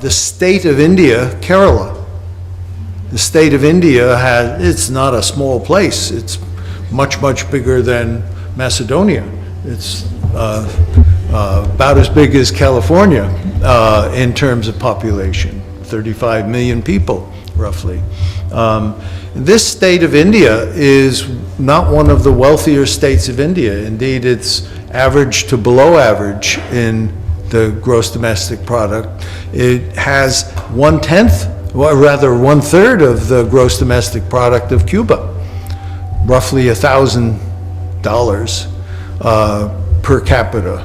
the state of India, Kerala. The state of India it's not a small place. It's much, much bigger than Macedonia. It's about as big as California in terms of population, 35 million people, roughly. This state of India is not one of the wealthier states of India. Indeed, it's average to below average in the gross domestic product. It has 1/10, or rather 1/3 of the gross domestic product of Cuba, roughly $1,000 per capita.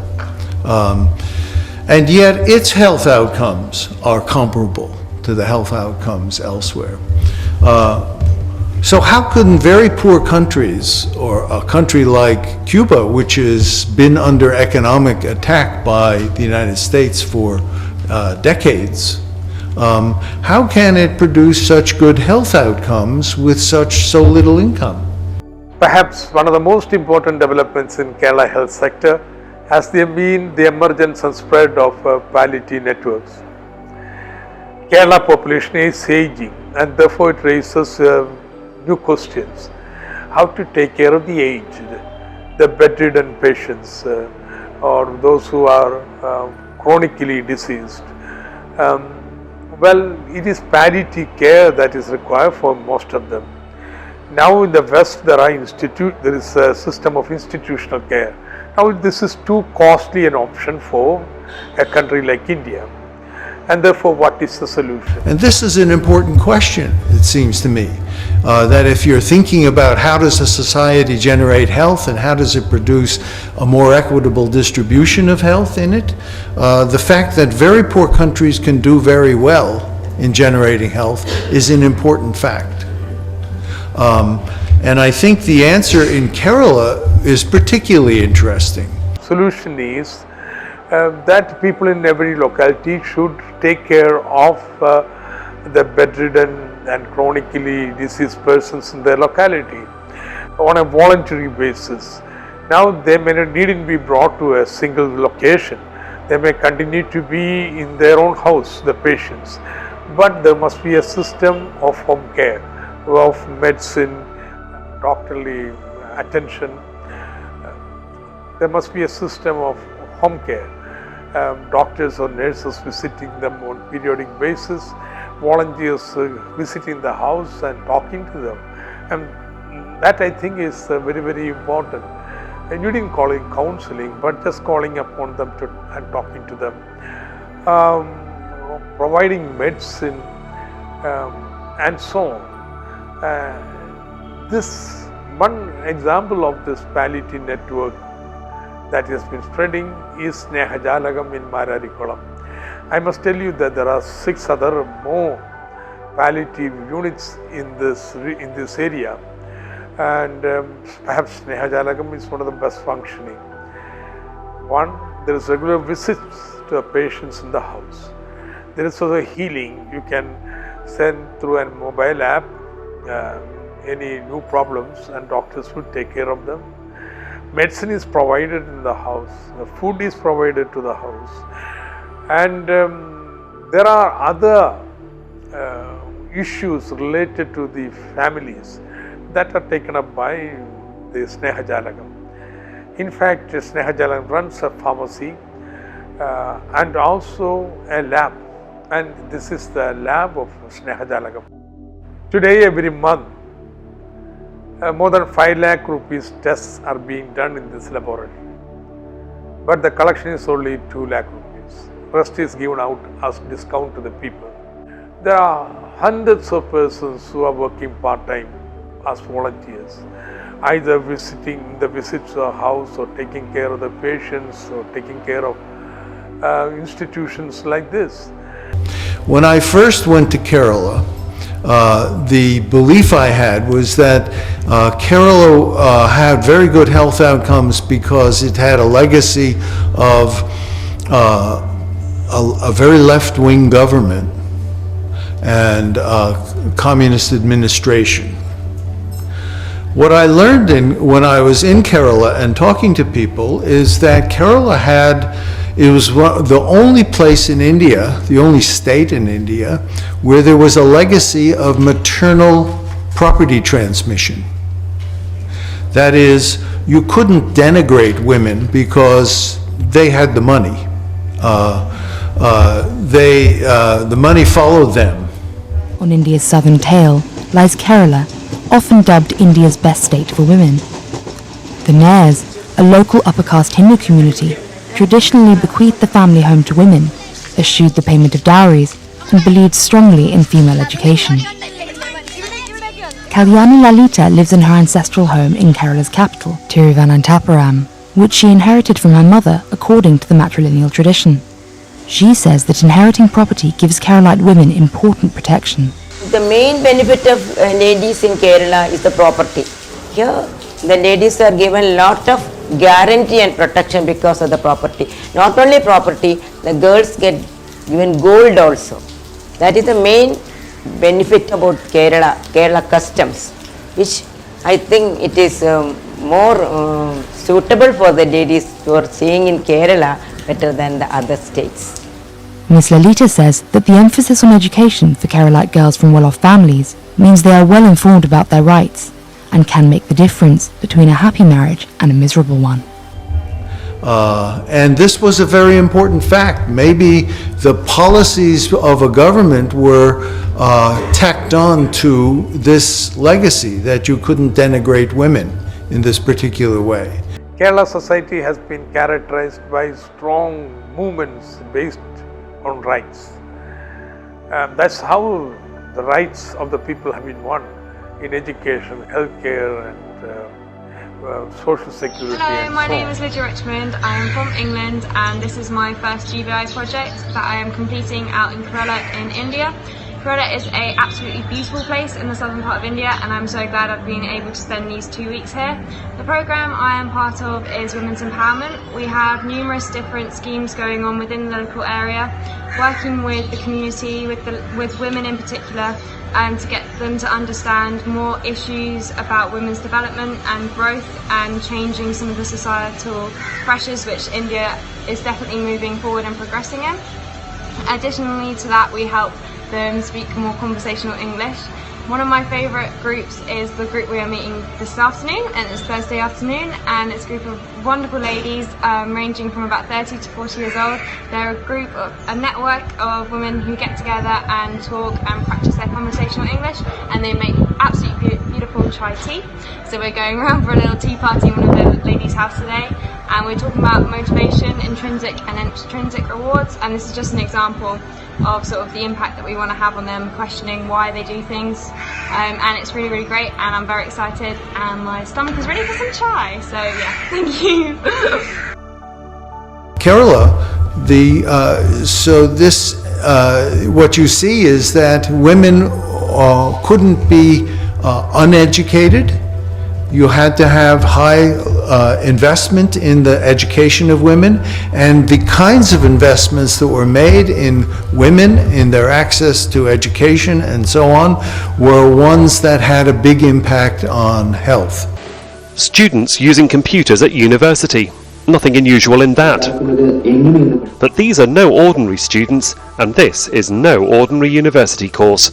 And yet its health outcomes are comparable to the health outcomes elsewhere. So how can very poor countries, or a country like Cuba, which has been under economic attack by the United States for decades, how can it produce such good health outcomes with so little income? Perhaps one of the most important developments in Kerala health sector has been the emergence and spread of palliative networks. Kerala population is aging, and therefore it raises new questions. How to take care of the aged, the bedridden patients, or those who are chronically diseased. Well, it is palliative care that is required for most of them. Now in the West there is a system of institutional care. Now this is too costly an option for a country like India. And therefore, what is the solution? And this is an important question, it seems to me, that if you're thinking about how does a society generate health and how does it produce a more equitable distribution of health in it, the fact that very poor countries can do very well in generating health is an important fact. And I think the answer in Kerala is particularly interesting. Solution is that people in every locality should take care of the bedridden and chronically diseased persons in their locality on a voluntary basis. Now they may not needn't be brought to a single location. They may continue to be in their own house, the patients. But there must be a system of home care, of medicine, doctorly attention. There must be a system of home care. Doctors or nurses visiting them on periodic basis, volunteers visiting the house and talking to them, and that I think is very, very important. And you didn't call it counseling, but just calling upon them and talking to them, providing medicine and so on. This one example of this palliative network that has been spreading is Snehajalagam in Mararikolam. I must tell you that there are 6 other more palliative units in this area, and perhaps Snehajalagam is one of the best functioning. One, there is regular visits to the patients in the house. There is also healing. You can send through a mobile app any new problems, and doctors will take care of them. Medicine is provided in the house, the food is provided to the house, and there are other issues related to the families that are taken up by the Snehajalagam. In fact, Snehajalagam runs a pharmacy and also a lab, and this is the lab of Snehajalagam. Today, every month, more than 5 lakh rupees tests are being done in this laboratory, but the collection is only 2 lakh rupees. Rest is given out as discount to the people. There are hundreds of persons who are working part-time as volunteers, either visiting the visits to a house or taking care of the patients or taking care of institutions like this. When I first went to Kerala, the belief I had was that Kerala had very good health outcomes because it had a legacy of a very left-wing government and communist administration. What I learned when I was in Kerala and talking to people is that Kerala had it was the only place in India, the only state in India, where there was a legacy of maternal property transmission. That is, you couldn't denigrate women because they had the money. The money followed them. On India's southern tail lies Kerala, often dubbed India's best state for women. The Nairs, a local upper caste Hindu community, traditionally bequeathed the family home to women, eschewed the payment of dowries, and believed strongly in female education. Kalyani Lalita lives in her ancestral home in Kerala's capital, Tiruvananthapuram, which she inherited from her mother according to the matrilineal tradition. She says that inheriting property gives Keralite women important protection. The main benefit of ladies in Kerala is the property. Here, the ladies are given a lot of guarantee and protection because of the property. Not only property, the girls get given gold also. That is the main benefit about Kerala customs, which I think it is more suitable for the ladies who are staying in Kerala better than the other states. Ms. Lalita says that the emphasis on education for Keralite girls from well-off families means they are well informed about their rights and can make the difference between a happy marriage and a miserable one. And this was a very important fact. Maybe the policies of a government were tacked on to this legacy that you couldn't denigrate women in this particular way. Kerala society has been characterized by strong movements based on rights. That's how the rights of the people have been won in education, healthcare, and social security. Hello, and my so name on. is Lydia Richmond. I am from England and this is my first GBI project that I am completing out in Kerala in India. Kerala is an absolutely beautiful place in the southern part of India and I'm so glad I've been able to spend these 2 weeks here. The programme I am part of is Women's Empowerment. We have numerous different schemes going on within the local area, working with the community, with women in particular, to get them to understand more issues about women's development and growth and changing some of the societal pressures which India is definitely moving forward and progressing in. Additionally to that, we help them speak more conversational English. One of my favourite groups is the group we are meeting this afternoon, and it's Thursday afternoon, and it's a group of wonderful ladies ranging from about 30 to 40 years old. They're a network of women who get together and talk and practice their conversational English, and they make absolutely beautiful chai tea. So we're going around for a little tea party in one of the ladies' house today, and we're talking about motivation, intrinsic and extrinsic rewards, and this is just an example of sort of the impact that we want to have on them, questioning why they do things, and it's really, really great, and I'm very excited, and my stomach is ready for some chai, so yeah, thank you. Kerala, what you see is that women couldn't be uneducated. You had to have high investment in the education of women, and the kinds of investments that were made in women, in their access to education and so on, were ones that had a big impact on health. Students using computers at university. Nothing unusual in that. But these are no ordinary students, and this is no ordinary university course.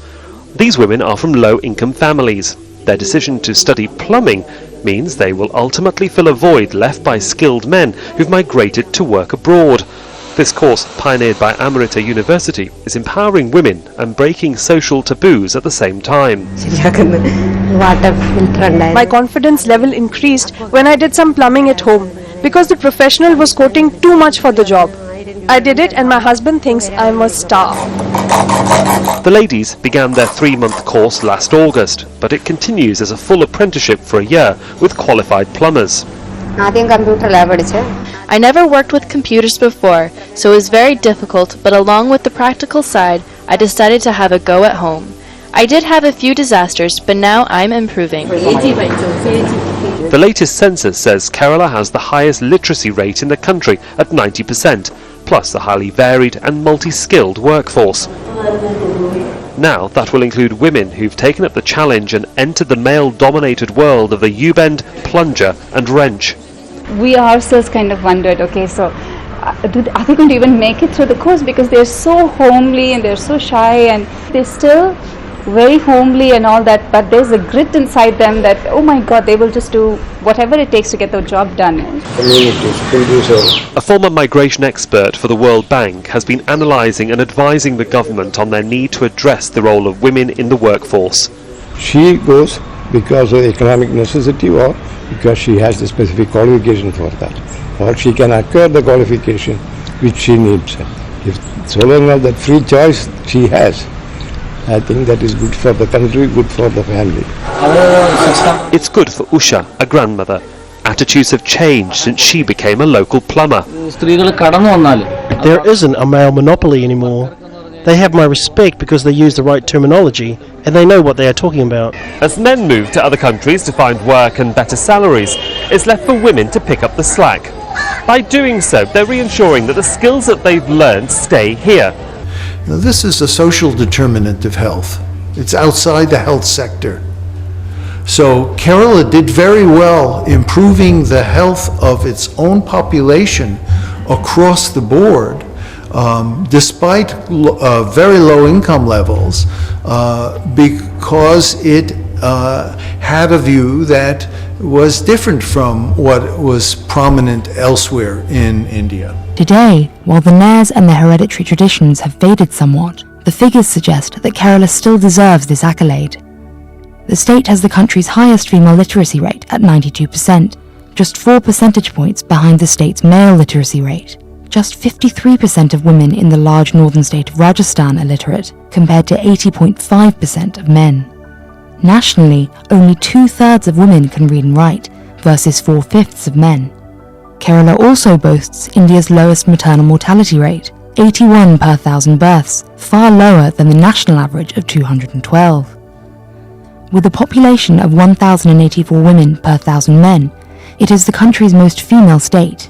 These women are from low-income families. Their decision to study plumbing means they will ultimately fill a void left by skilled men who've migrated to work abroad. This course, pioneered by Amrita University, is empowering women and breaking social taboos at the same time. My confidence level increased when I did some plumbing at home because the professional was quoting too much for the job. I did it and my husband thinks I'm a star. The ladies began their 3-month course last August, but it continues as a full apprenticeship for a year with qualified plumbers. I never worked with computers before, so it was very difficult, but along with the practical side, I decided to have a go at home. I did have a few disasters, but now I'm improving. The latest census says Kerala has the highest literacy rate in the country at 90%, plus a highly varied and multi-skilled workforce. Now that will include women who've taken up the challenge and entered the male-dominated world of the U-bend, plunger and wrench. We ourselves kind of wondered, okay, so are they going to even make it through the course, because they're so homely and they're so shy and they're still very homely and all that, but there's a grit inside them that, oh my god, they will just do whatever it takes to get the job done. A former migration expert for the World Bank has been analysing and advising the government on their need to address the role of women in the workforce. She goes because of economic necessity or because she has the specific qualification for that, or she can acquire the qualification which she needs. If so long as that free choice she has, I think that is good for the country, good for the family. It's good for Usha, a grandmother. Attitudes have changed since she became a local plumber. There isn't a male monopoly anymore. They have my respect because they use the right terminology and they know what they are talking about. As men move to other countries to find work and better salaries, it's left for women to pick up the slack. By doing so, they're reensuring that the skills that they've learned stay here. Now, this is a social determinant of health. It's outside the health sector. So Kerala did very well improving the health of its own population across the board, despite very low income levels, because it had a view that was different from what was prominent elsewhere in India. Today, while the Nairs and their hereditary traditions have faded somewhat, the figures suggest that Kerala still deserves this accolade. The state has the country's highest female literacy rate at 92%, just 4 percentage points behind the state's male literacy rate. Just 53% of women in the large northern state of Rajasthan are literate, compared to 80.5% of men. Nationally, only 2/3 of women can read and write, versus 4/5 of men. Kerala also boasts India's lowest maternal mortality rate, 81 per 1,000 births, far lower than the national average of 212. With a population of 1,084 women per 1,000 men, it is the country's most female state.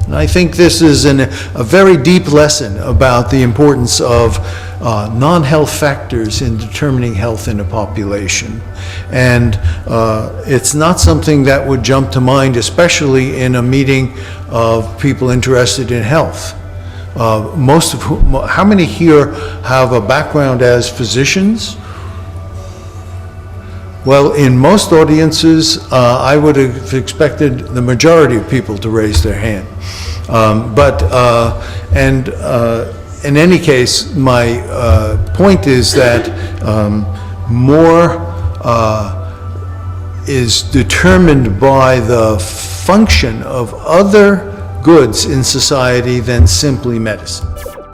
And I think this is a very deep lesson about the importance of non-health factors in determining health in a population. And it's not something that would jump to mind, especially in a meeting of people interested in health. Most of whom, how many here have a background as physicians? Well, in most audiences, I would have expected the majority of people to raise their hand. In any case, my point is that more is determined by the function of other goods in society than simply medicine.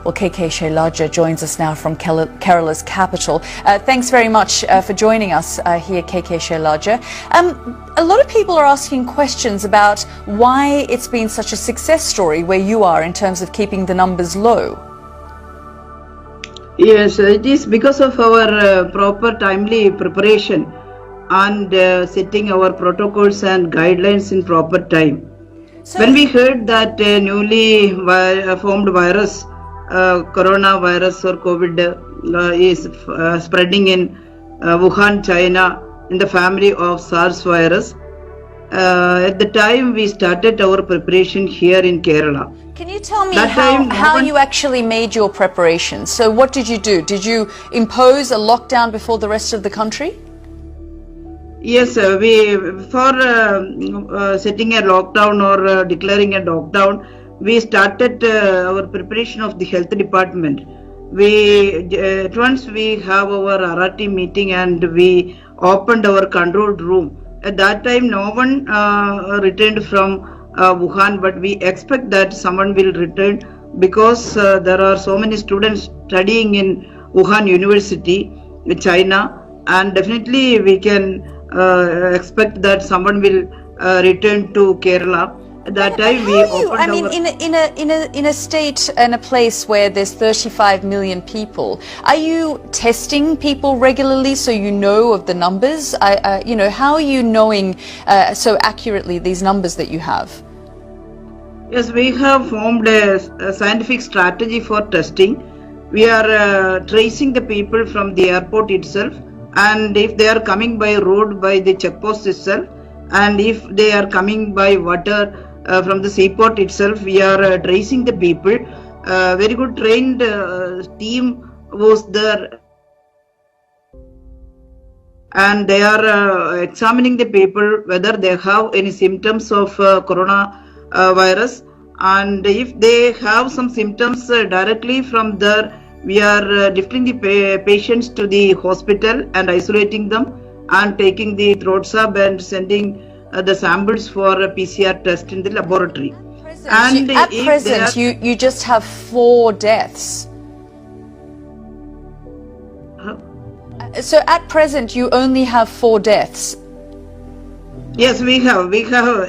Well, KK Shailaja joins us now from Kerala's capital. Thanks very much for joining us here, KK Shailaja. A lot of people are asking questions about why it's been such a success story where you are in terms of keeping the numbers low. Yes, it is because of our proper timely preparation and setting our protocols and guidelines in proper time. When we heard that newly formed virus, coronavirus or COVID is spreading in Wuhan, China, in the family of SARS virus. At the time we started our preparation here in Kerala. Can you tell me how you actually made your preparations? So what did you do? Did you impose a lockdown before the rest of the country? Yes, we for setting a lockdown or declaring a lockdown, we started our preparation of the health department. At once we have our RRT meeting and we opened our controlled room. At that time, no one returned from Wuhan, but we expect that someone will return because there are so many students studying in Wuhan University, China, and definitely we can expect that someone will return to Kerala. At that time we opened in a state and a place where there's 35 million people, are you testing people regularly so you know of the numbers? How are you knowing so accurately these numbers that you have? Yes, we have formed a scientific strategy for testing. We are tracing the people from the airport itself, and if they are coming by road, by the checkpost itself, and if they are coming by water, from the seaport itself. We are tracing the people. Very good trained team was there, and they are examining the people whether they have any symptoms of coronavirus, and if they have some symptoms directly from there, we are lifting the patients to the hospital and isolating them and taking the throat swab and sending the samples for a PCR test in the laboratory. And at present, you just have 4 deaths. So at present, you only have 4 deaths. Yes, we have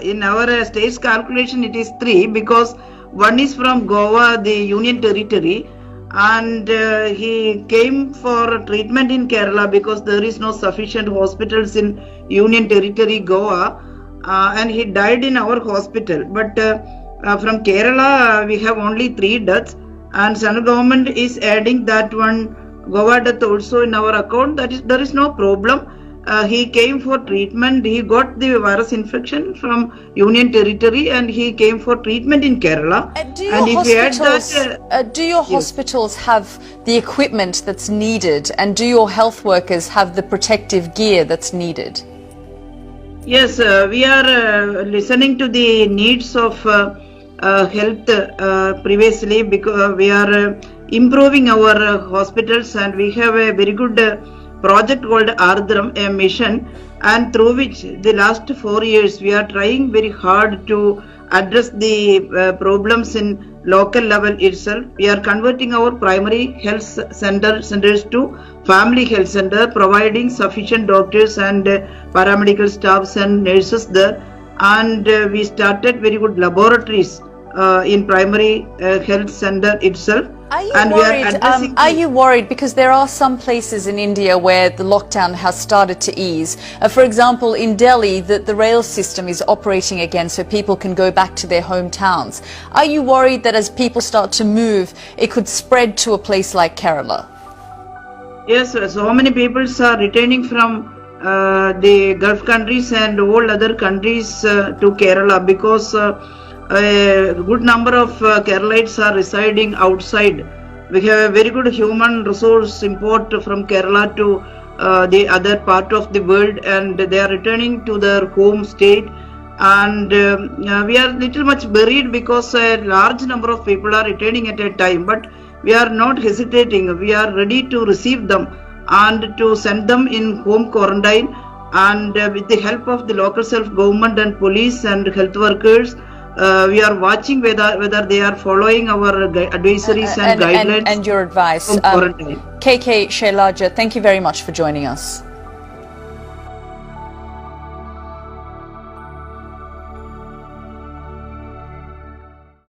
in our state's calculation it is 3, because one is from Goa, the Union Territory, and he came for treatment in Kerala because there is no sufficient hospitals in Union Territory, Goa, and he died in our hospital. But from Kerala we have only 3 deaths, and central government is adding that one Goa death also in our account. That is, there is no problem. He came for treatment. He got the virus infection from Union Territory, and he came for treatment in Kerala. Do your hospitals have the equipment that's needed, and do your health workers have the protective gear that's needed? Yes, we are listening to the needs of health previously, because we are improving our hospitals, and we have a very good project called Ardram, a mission, and through which the last 4 years we are trying very hard to address the problems in local level itself. We are converting our primary health centers to family health center, providing sufficient doctors and paramedical staffs and nurses there, and we started very good laboratories in primary health center itself. Are you worried because there are some places in India where the lockdown has started to ease? For example, in Delhi, the rail system is operating again so people can go back to their hometowns. Are you worried that as people start to move, it could spread to a place like Kerala? Yes, so many people are returning from the Gulf countries and all other countries to Kerala, because a good number of Keralites are residing outside. We have a very good human resource import from Kerala to the other part of the world, and they are returning to their home state, and we are little much worried because a large number of people are returning at a time, but we are not hesitating. We are ready to receive them and to send them in home quarantine, and with the help of the local self-government and police and health workers, we are watching whether they are following our advisories and guidelines and your advice. KK Shailaja, thank you very much for joining us.